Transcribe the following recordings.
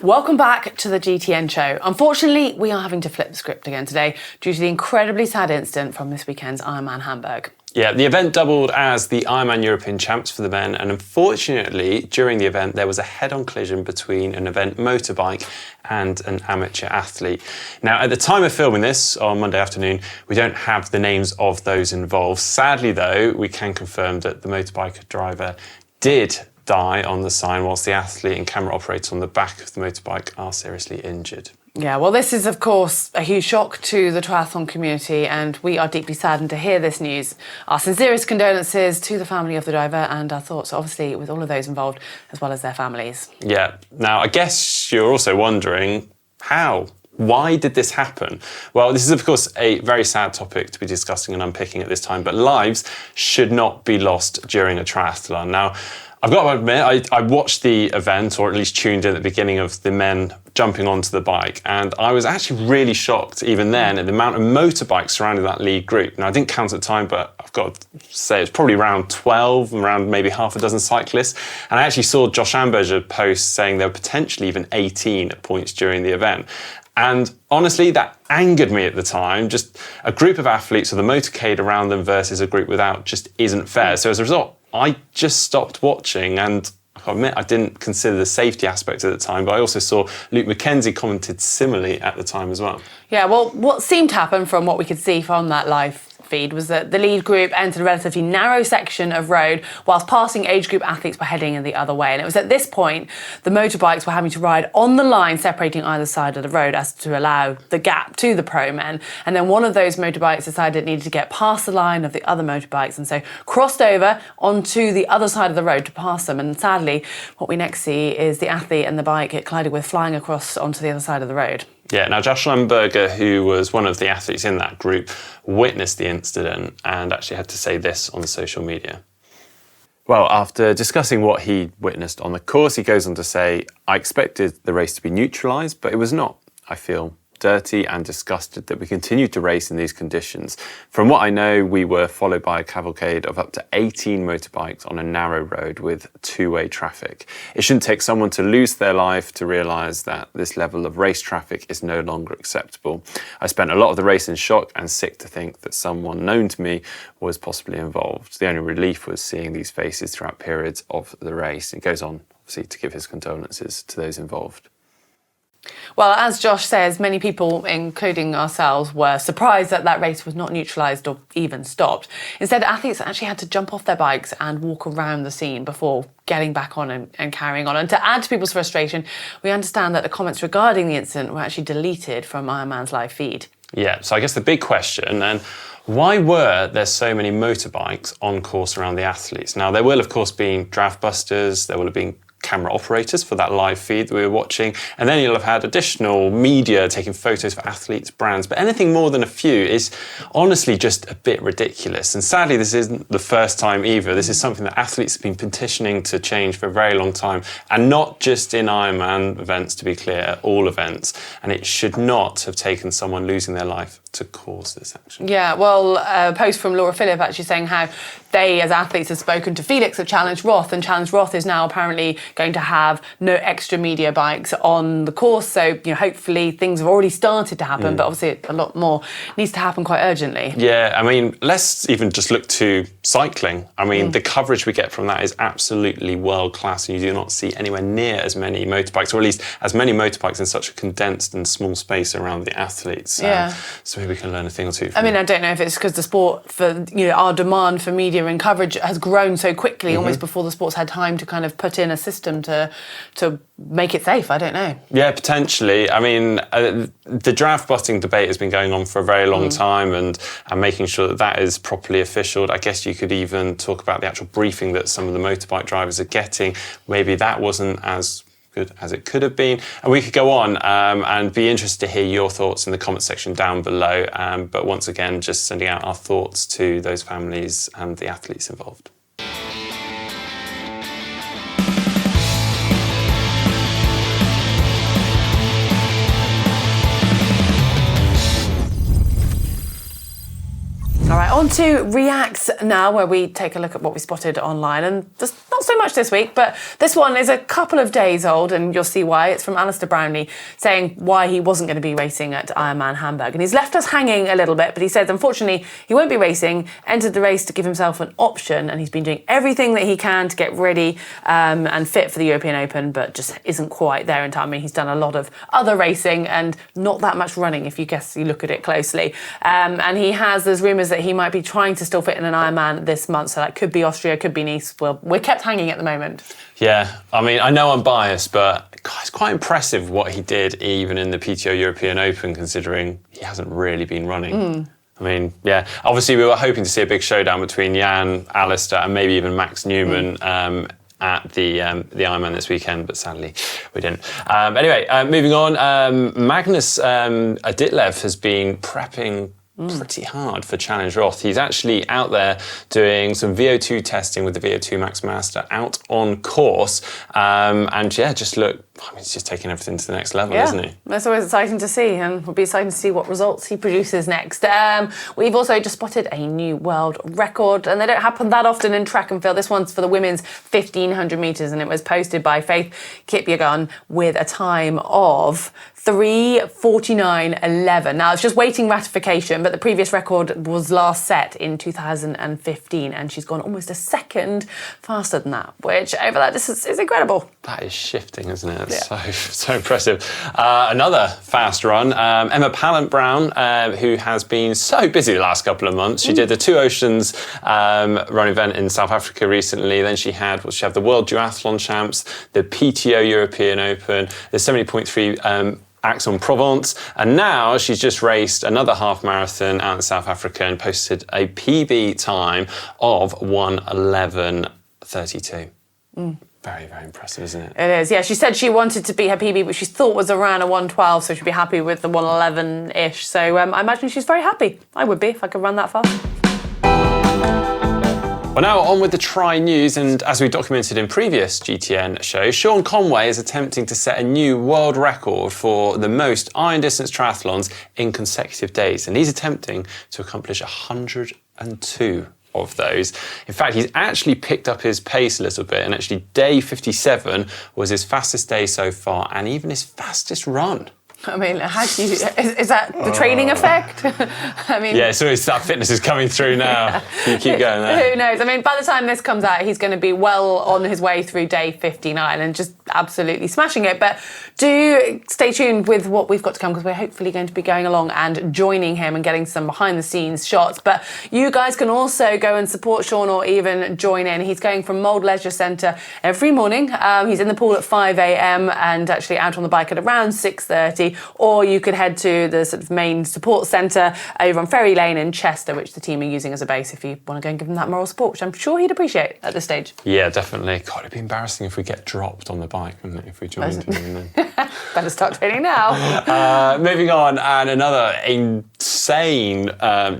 Welcome back to the GTN show. Unfortunately, we are having to flip the script again today due to the incredibly sad incident from this weekend's Ironman Hamburg. Yeah, the event doubled as the Ironman European Champs for the men, and unfortunately, during the event, there was a head-on collision between an event motorbike and an amateur athlete. Now, at the time of filming this, on Monday afternoon, we don't have the names of those involved. Sadly, though, we can confirm that the motorbike driver did die on the sign, whilst the athlete and camera operator on the back of the motorbike are seriously injured. Yeah, well, this is, of course, a huge shock to the triathlon community, and we are deeply saddened to hear this news. Our sincerest condolences to the family of the driver, and our thoughts, obviously, with all of those involved, as well as their families. Yeah. Now, I guess you're also wondering, how? Why did this happen? Well, this is, of course, a very sad topic to be discussing and unpicking at this time, but lives should not be lost during a triathlon. Now, I've got to admit, I watched the event, or at least tuned in at the beginning of the men jumping onto the bike, and I was actually really shocked even then at the amount of motorbikes surrounding that lead group. Now, I didn't count at the time, but I've got to say it's probably around 12, around maybe half a dozen cyclists. And I actually saw Josh Amberger post saying there were potentially even 18 at points during the event. And honestly, that angered me at the time. Just a group of athletes with a motorcade around them versus a group without just isn't fair. So as a result, I just stopped watching, and I admit I didn't consider the safety aspect at the time, but I also saw Luke McKenzie commented similarly at the time as well. Yeah, well, what seemed to happen from what we could see from that live feed was that the lead group entered a relatively narrow section of road whilst passing age group athletes were heading in the other way. And it was at this point the motorbikes were having to ride on the line separating either side of the road as to allow the gap to the pro men. And then one of those motorbikes decided it needed to get past the line of the other motorbikes and so crossed over onto the other side of the road to pass them. And sadly, what we next see is the athlete and the bike it collided with flying across onto the other side of the road. Yeah, now Josh Amberger, who was one of the athletes in that group, witnessed the incident and actually had to say this on social media. Well, after discussing what he witnessed on the course, he goes on to say, "I expected the race to be neutralised, but it was not. I feel dirty and disgusted that we continued to race in these conditions. From what I know, we were followed by a cavalcade of up to 18 motorbikes on a narrow road with two-way traffic. It shouldn't take someone to lose their life to realise that this level of race traffic is no longer acceptable. I spent a lot of the race in shock and sick to think that someone known to me was possibly involved. The only relief was seeing these faces throughout periods of the race." It goes on, obviously, to give his condolences to those involved. Well, as Josh says, many people, including ourselves, were surprised that that race was not neutralised or even stopped. Instead, athletes actually had to jump off their bikes and walk around the scene before getting back on and carrying on. And to add to people's frustration, we understand that the comments regarding the incident were actually deleted from Ironman's live feed. Yeah, so I guess the big question then, why were there so many motorbikes on course around the athletes? Now, there will, of course, be draft busters, there will have been camera operators for that live feed that we were watching, and then you'll have had additional media taking photos for athletes, brands, but anything more than a few is honestly just a bit ridiculous. And sadly, this isn't the first time either. This is something that athletes have been petitioning to change for a very long time, and not just in Ironman events, to be clear, all events. And it should not have taken someone losing their life to cause this action. Yeah, well, a post from Laura Phillip actually saying how they, as athletes, have spoken to Felix at Challenge Roth, and Challenge Roth is now apparently going to have no extra media bikes on the course. So, hopefully things have already started to happen, but obviously a lot more needs to happen quite urgently. Yeah, I mean, let's even just look to cycling. I mean, the coverage we get from that is absolutely world class, and you do not see anywhere near as many motorbikes, or at least as many motorbikes in such a condensed and small space around the athletes. Yeah. So maybe we can learn a thing or two from I mean, I don't know if it's because the sport our demand for media and coverage has grown so quickly, almost before the sport's had time to kind of put in a system to make it safe. I don't know. Yeah, potentially. I mean, the draft busting debate has been going on for a very long time, and making sure that that is properly officialed. I guess you could even talk about the actual briefing that some of the motorbike drivers are getting. Maybe that wasn't as good as it could have been. And we could go on and be interested to hear your thoughts in the comment section down below. But once again, just sending out our thoughts to those families and the athletes involved. All right, On to Reacts now, where we take a look at what we spotted online. And there's not so much this week, but this one is a couple of days old, and you'll see why. It's from Alistair Brownlee saying why he wasn't going to be racing at Ironman Hamburg. And he's left us hanging a little bit, but he says, unfortunately, he won't be racing, entered the race to give himself an option, and he's been doing everything that he can to get ready and fit for the European Open, but just isn't quite there in time. I mean, he's done a lot of other racing and not that much running, if you look at it closely. And there's rumours that he might be trying to still fit in an Ironman this month, so that could be Austria, could be Nice. Well, we're kept hanging at the moment. Yeah, I mean, I know I'm biased, but God, it's quite impressive what he did even in the PTO European Open, considering he hasn't really been running. I mean, yeah, obviously we were hoping to see a big showdown between Jan, Alistair and maybe even Max Newman at the Ironman this weekend, but sadly we didn't. Anyway, moving on, Magnus Ditlev has been prepping pretty hard for Challenge Roth. He's actually out there doing some VO2 testing with the VO2 Max Master out on course. And yeah, just look, I mean, he's just taking everything to the next level, isn't he? That's always exciting to see, and it'll be exciting to see what results he produces next. We've also just spotted a new world record, and they don't happen that often in track and field. This one's for the women's 1,500 metres, and it was posted by Faith Kipyegon with a time of 3:49.11. Now, it's just waiting ratification, but the previous record was last set in 2015, and she's gone almost a second faster than that, which over that distance is incredible. That is shifting, isn't it? It's so impressive. Another fast run, Emma Pallant-Brown, who has been so busy the last couple of months. She did the Two Oceans run event in South Africa recently. Then she had the World Duathlon Champs, the PTO European Open, the 70.3 Aix-en-Provence, and now she's just raced another half marathon out in South Africa and posted a PB time of 1:11.32. Very, very impressive, isn't it? It is, yeah. She said she wanted to beat her PB, but she thought was around a 1:12, so she'd be happy with the 1:11-ish. So I imagine she's very happy. I would be if I could run that fast. Well, now on with the Tri news, and as we documented in previous GTN shows, Sean Conway is attempting to set a new world record for the most iron distance triathlons in consecutive days, and he's attempting to accomplish 102 of those. In fact, he's actually picked up his pace a little bit, and actually day 57 was his fastest day so far, and even his fastest run. I mean, is that the training effect? I mean, yeah, so that fitness is coming through now. You keep going there. Who knows? I mean, by the time this comes out, he's going to be well on his way through day 59 and just absolutely smashing it. But do stay tuned with what we've got to come, because we're hopefully going to be going along and joining him and getting some behind-the-scenes shots. But you guys can also go and support Sean or even join in. He's going from Mold Leisure Centre every morning. He's in the pool at 5 a.m. and actually out on the bike at around 6:30. Or you could head to the sort of main support centre over on Ferry Lane in Chester, which the team are using as a base if you want to go and give him that moral support, which I'm sure he'd appreciate at this stage. Yeah, definitely. God, it'd be embarrassing if we get dropped on the bike, wouldn't it, if we joined him? Better start training now. Moving on, and another insane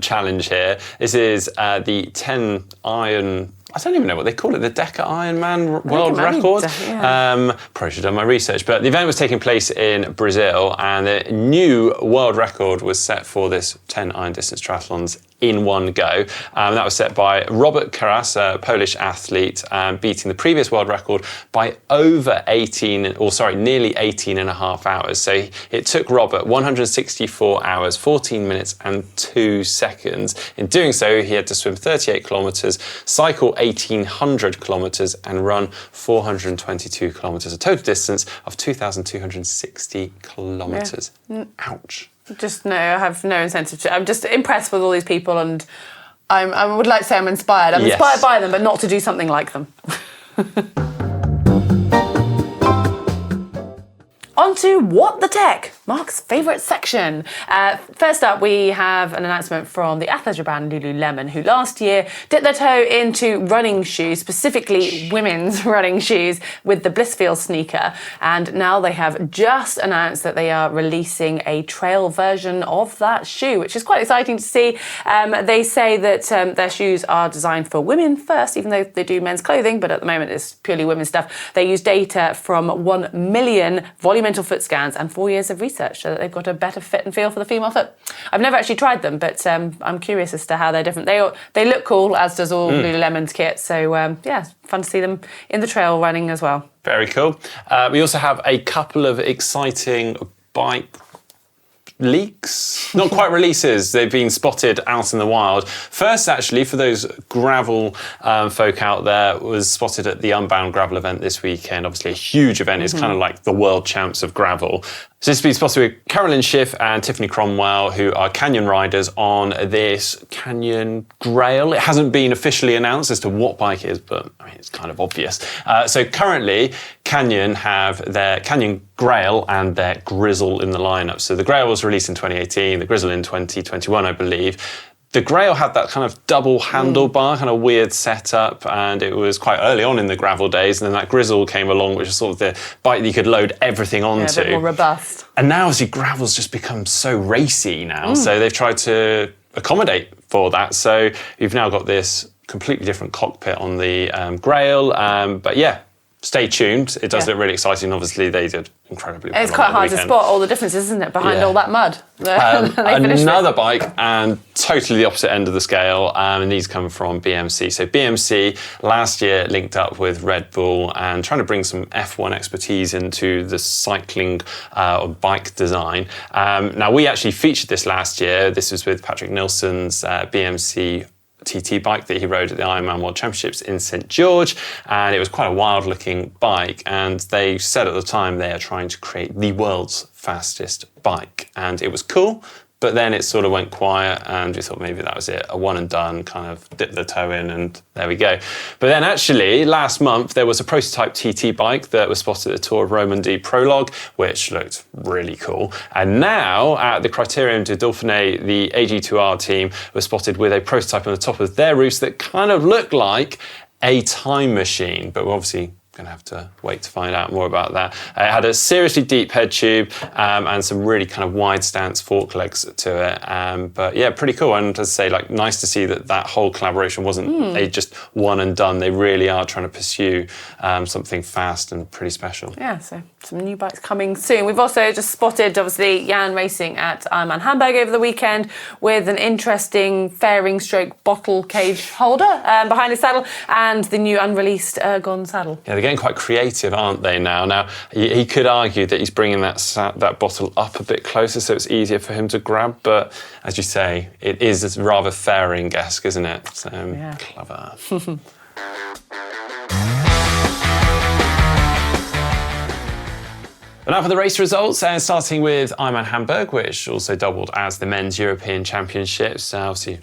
challenge here. This is the 10 iron... I don't even know what they call it, the Deca Ironman world record. Probably should have done my research, but the event was taking place in Brazil, and the new world record was set for this 10 iron distance triathlons in one go. That was set by Robert Karas, a Polish athlete, beating the previous world record by nearly 18 and a half hours. So it took Robert 164 hours, 14 minutes and 2 seconds. In doing so, he had to swim 38 kilometres, cycle 1,800 kilometres and run 422 kilometres, a total distance of 2,260 kilometres. Yeah. Ouch. I have no incentive to. I'm just impressed with all these people, and I would like to say I'm inspired. I'm inspired by them, but not to do something like them. On to What the Tech, Mark's favourite section. First up, we have an announcement from the athleisure brand Lululemon, who last year dipped their toe into running shoes, specifically women's running shoes, with the Blissfeel sneaker. And now they have just announced that they are releasing a trail version of that shoe, which is quite exciting to see. They say that their shoes are designed for women first, even though they do men's clothing, but at the moment it's purely women's stuff. They use data from 1 million volumetric foot scans and 4 years of research. research so that they've got a better fit and feel for the female foot. I've never actually tried them, but I'm curious as to how they're different. They look cool, as does all Lululemon's kit. So yeah, fun to see them in the trail running as well. Very cool. We also have a couple of exciting bike leaks, not quite releases. They've been spotted out in the wild. First, actually, for those gravel folk out there, was spotted at the Unbound Gravel event this weekend. Obviously, a huge event. It's kind of like the world champs of gravel. So this has been spotted with Carolyn Schiff and Tiffany Cromwell, who are Canyon riders on this Canyon Grail. It hasn't been officially announced as to what bike it is, but I mean, it's kind of obvious. So currently, Canyon have their Canyon Grail and their Grizzle in the lineup. So the Grail was released in 2018, the Grizzle in 2021, I believe. The Grail had that kind of double handlebar, kind of weird setup, and it was quite early on in the gravel days. And then that Grizzle came along, which is sort of the bike that you could load everything onto. A bit more robust. And now, obviously, gravel's just become so racy now. So they've tried to accommodate for that. So you've now got this completely different cockpit on the Grail. But yeah, stay tuned. It does look really exciting. Obviously, they did incredibly well. It's quite hard to spot all the differences, isn't it, behind all that mud? Another bike, and totally the opposite end of the scale, and these come from BMC. So BMC last year linked up with Red Bull and trying to bring some F1 expertise into the cycling or bike design. Now, we actually featured this last year. This was with Patrick Nilsson's BMC TT bike that he rode at the Ironman World Championships in St George, and it was quite a wild looking bike, and they said at the time they are trying to create the world's fastest bike, and it was cool. But then it sort of went quiet, and we thought maybe that was it, a one and done, kind of dip the toe in, and there we go. But then actually, last month, there was a prototype TT bike that was spotted at the Tour of Romandie Prologue, which looked really cool. And now, at the Criterium du Dauphiné, the AG2R team was spotted with a prototype on the top of their roofs that kind of looked like a time machine, but we're obviously going to have to wait to find out more about that. It had a seriously deep head tube and some really kind of wide stance fork legs to it. But yeah, pretty cool. And as I say, like, nice to see that whole collaboration wasn't a just one and done. They really are trying to pursue something fast and pretty special. Yeah, so some new bikes coming soon. We've also just spotted, obviously, Jan racing at Ironman Hamburg over the weekend with an interesting fairing stroke bottle cage holder behind his saddle and the new unreleased Ergon saddle. Yeah, they're getting quite creative, aren't they, now? Now, he could argue that he's bringing that bottle up a bit closer so it's easier for him to grab, but as you say, it is rather fairing-esque, isn't it? So, clever. And now for the race results, starting with Ironman Hamburg, which also doubled as the men's European Championships. Obviously,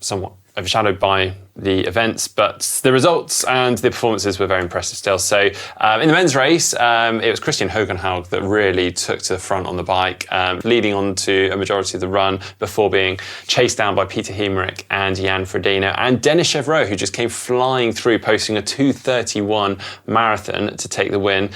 somewhat overshadowed by the events, but the results and the performances were very impressive still. So in the men's race, it was Christian Hogenhaug that really took to the front on the bike, leading on to a majority of the run before being chased down by Peter Hemerick and Jan Frodeno and Denis Chevreau, who just came flying through, posting a 2:31 marathon to take the win.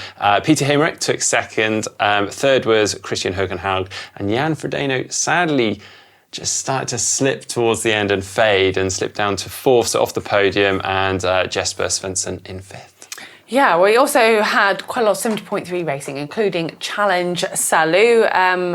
Peter Hemerick took second, third was Christian Hogenhaug, and Jan Frodeno sadly just started to slip towards the end and fade and slip down to fourth, so off the podium, and Jesper Svensson in fifth. Yeah, we also had quite a lot of 70.3 racing, including Challenge Salou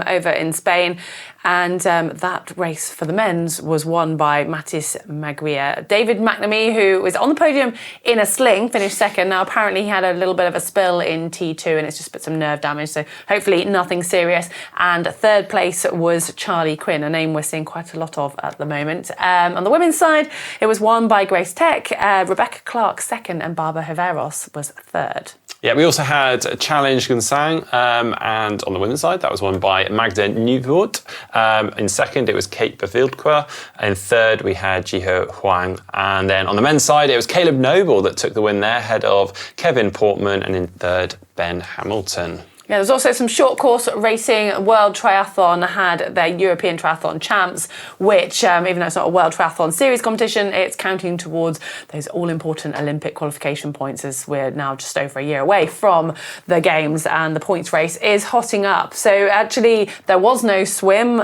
over in Spain. And that race for the men's was won by Mathis Maguire. David McNamee, who was on the podium in a sling, finished second. Now, apparently he had a little bit of a spill in T2 and it's just put some nerve damage, so hopefully nothing serious. And third place was Charlie Quinn, a name we're seeing quite a lot of at the moment. On the women's side, it was won by Grace Tech, Rebecca Clark second, and Barbara Hiveros was third. Yeah, we also had Challenge Gunsang, and on the women's side, that was won by Magda Nieuwhoort. In second, it was Kate Bevildqua. In third, we had Jiho Huang. And then on the men's side, it was Caleb Noble that took the win there, ahead of Kevin Portman, and in third, Ben Hamilton. Yeah, there's also some short course racing. World Triathlon had their European Triathlon Champs, which, even though it's not a World Triathlon Series competition, it's counting towards those all-important Olympic qualification points, as we're now just over a year away from the Games, and the points race is hotting up. So actually, there was no swim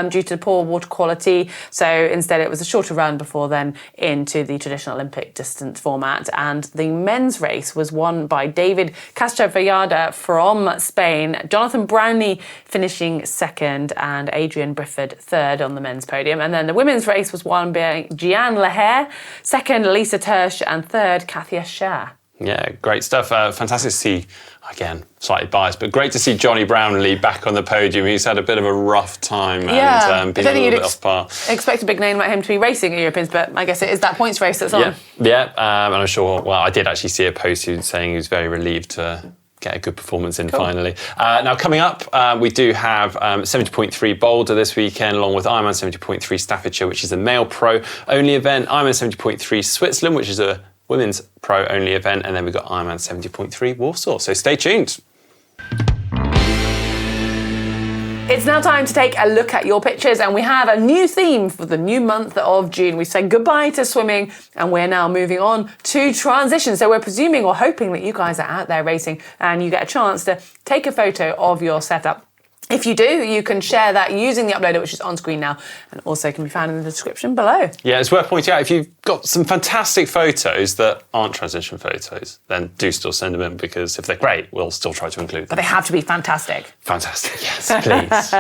due to poor water quality, so instead it was a shorter run before then into the traditional Olympic distance format, and the men's race was won by David Castrovallada from Spain, Spain. Jonathan Brownlee finishing second and Adrian Brifford third on the men's podium. And then the women's race was won by Jeanne Lahair, second Lisa Tersch, and third Kathia Shah. Yeah, great stuff. Fantastic to see, again, slightly biased, but great to see Johnny Brownlee back on the podium. He's had a bit of a rough time and been a little bit off par. Expect a big name like him to be racing at Europeans, but I guess it is that points race that's on. Yeah, and I'm sure, well, I did actually see a post saying he was very relieved to get a good performance in finally. Now, coming up, we do have 70.3 Boulder this weekend, along with Ironman 70.3 Staffordshire, which is a male pro-only event, Ironman 70.3 Switzerland, which is a women's pro-only event, and then we've got Ironman 70.3 Warsaw. So stay tuned. It's now time to take a look at your pictures, and we have a new theme for the new month of June. We say goodbye to swimming and we're now moving on to transition. So we're presuming or hoping that you guys are out there racing and you get a chance to take a photo of your setup. If you do, you can share that using the uploader, which is on screen now, and also can be found in the description below. Yeah, it's worth pointing out, if you've got some fantastic photos that aren't transition photos, then do still send them in, because if they're great, we'll still try to include them. But they have to be fantastic. Fantastic, yes, please.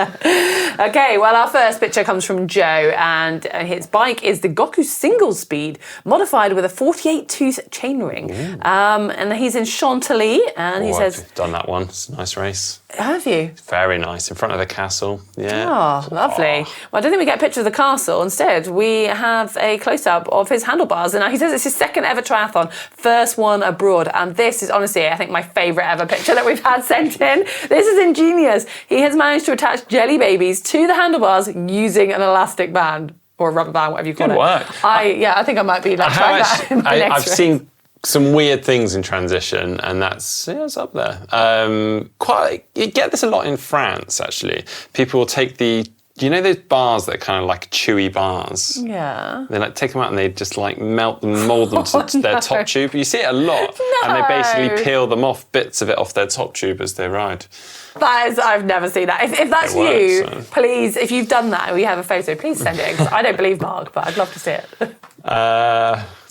Okay, well, our first picture comes from Joe, and his bike is the Goku Single Speed, modified with a 48-tooth chainring. And he's in Chantilly, and he says... I've done that one. It's a nice race. Have you? Very nice, in front of the castle. Yeah. Oh, lovely. Well, I don't think we get a picture of the castle. Instead, we have a close-up of his handlebars. And he says it's his second ever triathlon, first one abroad. And this is honestly, I think, my favourite ever picture that we've had sent in. This is ingenious. He has managed to attach jelly babies to the handlebars using an elastic band. Or a rubber band, whatever you call it. Good work. I think I might be like trying that in the next I've race. seen some weird things in transition, and it's up there. You get this a lot in France, actually. People will take those bars that are kind of like chewy bars? Yeah. They take them out and they just melt them, mould them to their top tube. You see it a lot. No. And they basically peel them off, bits of it off their top tube as they ride. I've never seen that. If that's you, please, if you've done that and we have a photo, please send it in, 'cause I don't believe Mark, but I'd love to see it.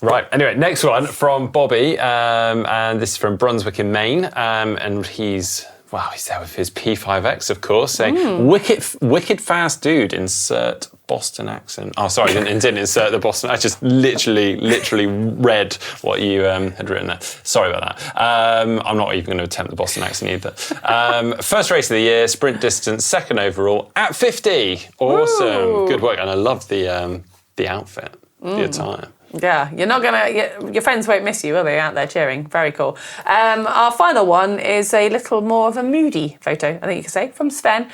Right, anyway, next one from Bobby, and this is from Brunswick in Maine, and he's there with his P5X, of course, saying, wicked fast dude, insert Boston accent. Oh, sorry, I didn't insert the Boston. I just literally read what you had written there. Sorry about that. I'm not even going to attempt the Boston accent either. First race of the year, sprint distance, second overall, at 50. Awesome. Ooh. Good work. And I love the outfit, the attire. Yeah, your friends won't miss you, will they, out there cheering? Very cool. Our final one is a little more of a moody photo, I think you could say, from Sven,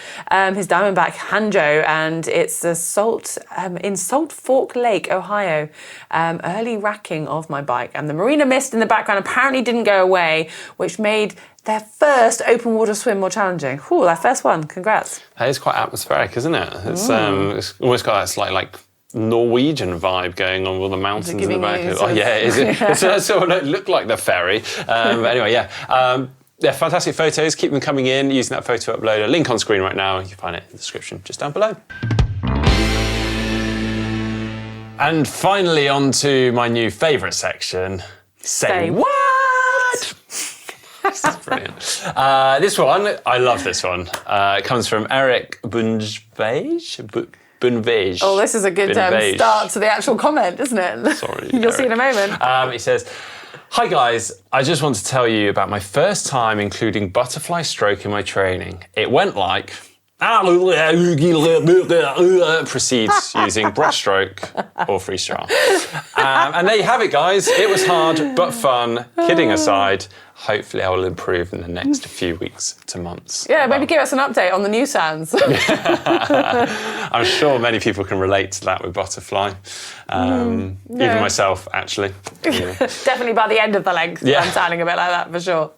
his Diamondback Hanjo, and it's in Salt Fork Lake, Ohio. Early racking of my bike, and the marina mist in the background apparently didn't go away, which made their first open water swim more challenging. Ooh, their first one, congrats. That is quite atmospheric, isn't it? It's almost got that slightly Norwegian vibe going on with the mountains in the back. Oh yeah, it sort of look like the ferry. But anyway, yeah, fantastic photos. Keep them coming in using that photo uploader. Link on screen right now. You can find it in the description just down below. And finally, on to my new favourite section. Say what? This is brilliant. This one, I love this one. It comes from Eric Bunvage. Oh, this is a good start to the actual comment, isn't it? Sorry. You'll see in a moment. He says, "Hi guys, I just want to tell you about my first time including butterfly stroke in my training. It went like..." proceeds using breaststroke or freestyle. And there you have it, guys. It was hard, but fun. Kidding aside, hopefully I will improve in the next few weeks to months. Yeah, maybe give us an update on the new sounds. I'm sure many people can relate to that with butterfly. Even myself, actually. Yeah. Definitely by the end of the length, I'm sounding a bit like that for sure.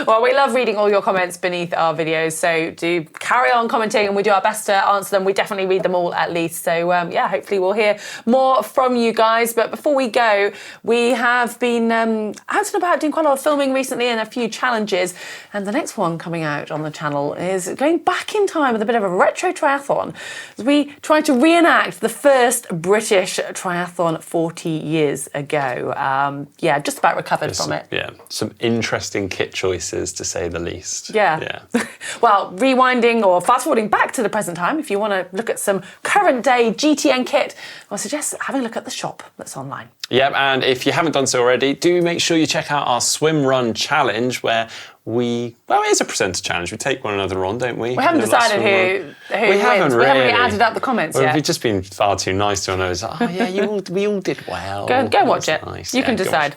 Well, we love reading all your comments beneath our videos, so do carry on commenting and we do our best to answer them. We definitely read them all at least. So hopefully we'll hear more from you guys. But before we go, we have been out and about doing quite a lot of filming training recently and a few challenges. And the next one coming out on the channel is going back in time with a bit of a retro triathlon as we try to reenact the first British triathlon 40 years ago. Yeah, just about recovered from it. Yeah, some interesting kit choices to say the least. Yeah. Well, rewinding or fast forwarding back to the present time, if you want to look at some current day GTN kit, I suggest having a look at the shop that's online. Yep, and if you haven't done so already, do make sure you check out our swim run challenge where it is a presenter challenge. We take one another on, don't we? We haven't decided who wins. We haven't really added up the comments yet. We've just been far too nice to our nose. Oh yeah, we all did well. Go watch it. Nice. You can decide.